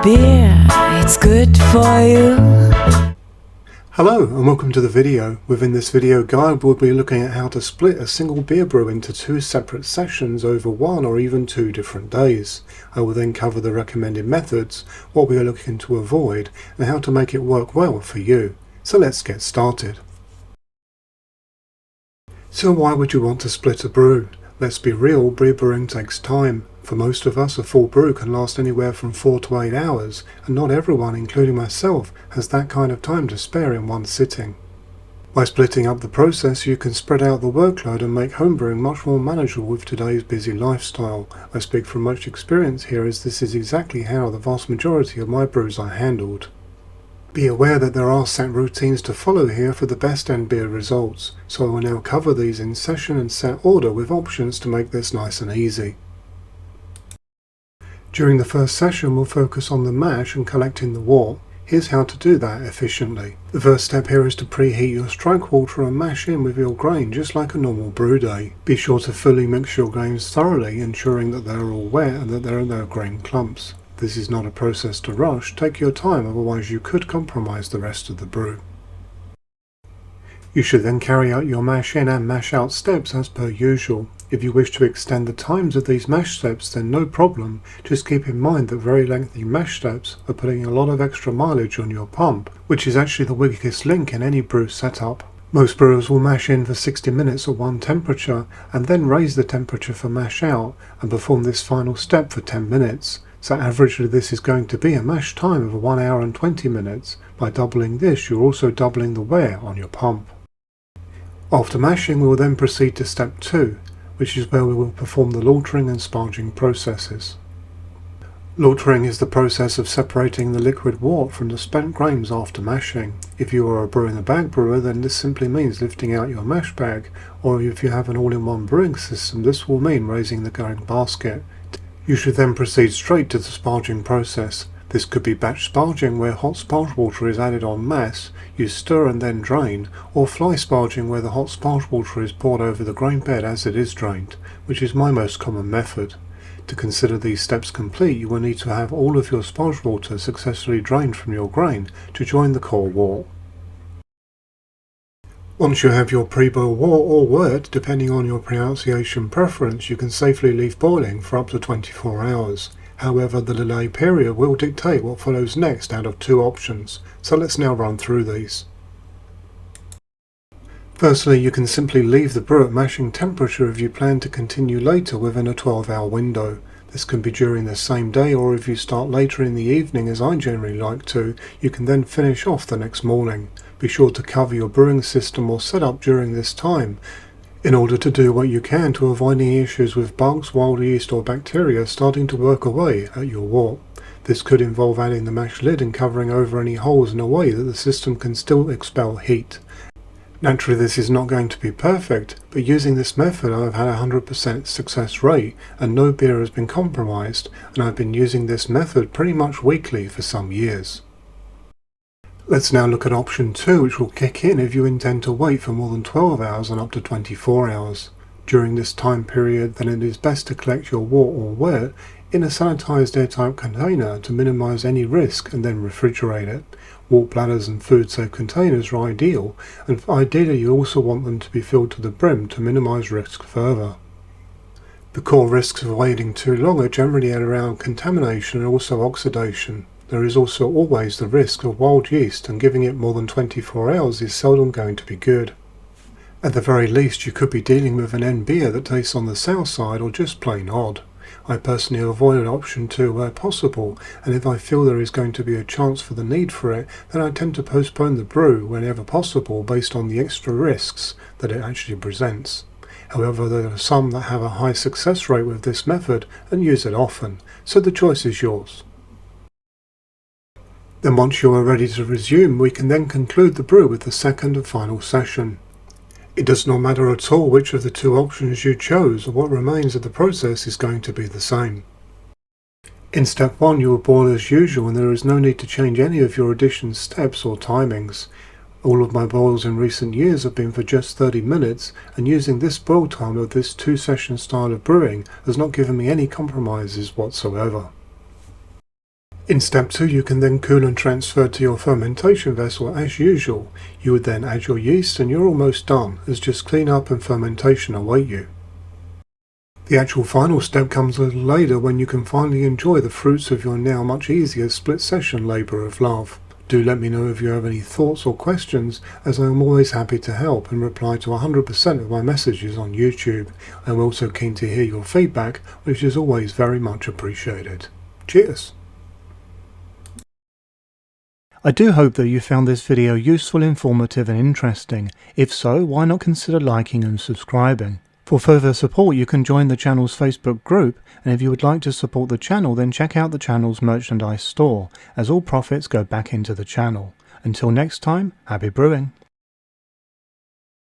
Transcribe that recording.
beer, it's good for you. Hello and welcome to the video. Within this video guide we'll be looking at how to split a single beer brew into two separate sessions over one or even 2 different days. I will then cover the recommended methods, what we are looking to avoid and how to make it work well for you. So let's get started. So why would you want to split a brew? Let's be real, beer brewing takes time. For most of us, a full brew can last anywhere from 4 to 8 hours, and not everyone, including myself, has that kind of time to spare in one sitting. By splitting up the process, you can spread out the workload and make homebrewing much more manageable with today's busy lifestyle. I speak from much experience here, as this is exactly how the vast majority of my brews are handled. Be aware that there are set routines to follow here for the best end beer results, so I will now cover these in session and set order with options to make this nice and easy. During the first session we'll focus on the mash and collecting the wort. Here's how to do that efficiently. The first step here is to preheat your strike water and mash in with your grain just like a normal brew day. Be sure to fully mix your grains thoroughly, ensuring that they are all wet and that there are no grain clumps. This is not a process to rush, take your time, otherwise you could compromise the rest of the brew. You should then carry out your mash in and mash out steps as per usual. If you wish to extend the times of these mash steps, then no problem, just keep in mind that very lengthy mash steps are putting a lot of extra mileage on your pump, which is actually the weakest link in any brew setup. Most brewers will mash in for 60 minutes at one temperature and then raise the temperature for mash out and perform this final step for 10 minutes. So averagely this is going to be a mash time of 1 hour and 20 minutes. By doubling this, you're also doubling the wear on your pump. After mashing, we will then proceed to step 2, which is where we will perform the lautering and sparging processes. Lautering is the process of separating the liquid wort from the spent grains after mashing. If you are a brew-in-a-bag brewer, then this simply means lifting out your mash bag, or if you have an all-in-one brewing system, this will mean raising the grain basket. You should then proceed straight to the sparging process. This could be batch sparging, where hot sparge water is added en masse, you stir and then drain, or fly sparging, where the hot sparge water is poured over the grain bed as it is drained, which is my most common method. To consider these steps complete, you will need to have all of your sparge water successfully drained from your grain to join the core wort. Once you have your pre-boil wort or wort, depending on your pronunciation preference, you can safely leave boiling for up to 24 hours. However, the delay period will dictate what follows next out of 2 options, so let's now run through these. Firstly, you can simply leave the brew at mashing temperature if you plan to continue later within a 12-hour window. This can be during the same day, or if you start later in the evening as I generally like to, you can then finish off the next morning. Be sure to cover your brewing system or setup during this time, in order to do what you can to avoid any issues with bugs, wild yeast or bacteria starting to work away at your wort. This could involve adding the mash lid and covering over any holes in a way that the system can still expel heat. Naturally this is not going to be perfect, but using this method I've had a 100% success rate and no beer has been compromised, and I've been using this method pretty much weekly for some years. Let's now look at option 2, which will kick in if you intend to wait for more than 12 hours and up to 24 hours. During this time period, then it is best to collect your wort or wort in a sanitized airtight container to minimize any risk and then refrigerate it. Wort bladders and food safe containers are ideal, and ideally you also want them to be filled to the brim to minimize risk further. The core risks of waiting too long are generally around contamination and also oxidation. There is also always the risk of wild yeast, and giving it more than 24 hours is seldom going to be good. At the very least, you could be dealing with an end beer that tastes on the sour side or just plain odd. I personally avoid option 2 where possible, and if I feel there is going to be a chance for the need for it, then I tend to postpone the brew whenever possible based on the extra risks that it actually presents. However, there are some that have a high success rate with this method and use it often, so the choice is yours. Then once you are ready to resume, we can then conclude the brew with the second and final session. It does not matter at all which of the 2 options you chose, or what remains of the process is going to be the same. In step 1 you will boil as usual, and there is no need to change any of your addition steps or timings. All of my boils in recent years have been for just 30 minutes, and using this boil time of this 2-session style of brewing has not given me any compromises whatsoever. In step 2, you can then cool and transfer to your fermentation vessel as usual. You would then add your yeast and you're almost done, as just clean up and fermentation await you. The actual final step comes a little later, when you can finally enjoy the fruits of your now much easier split session labour of love. Do let me know if you have any thoughts or questions, as I am always happy to help and reply to 100% of my messages on YouTube. I am also keen to hear your feedback, which is always very much appreciated. Cheers! I do hope that you found this video useful, informative and interesting. If so, why not consider liking and subscribing? For further support, you can join the channel's Facebook group, and if you would like to support the channel, then check out the channel's merchandise store, as all profits go back into the channel. Until next time, happy brewing!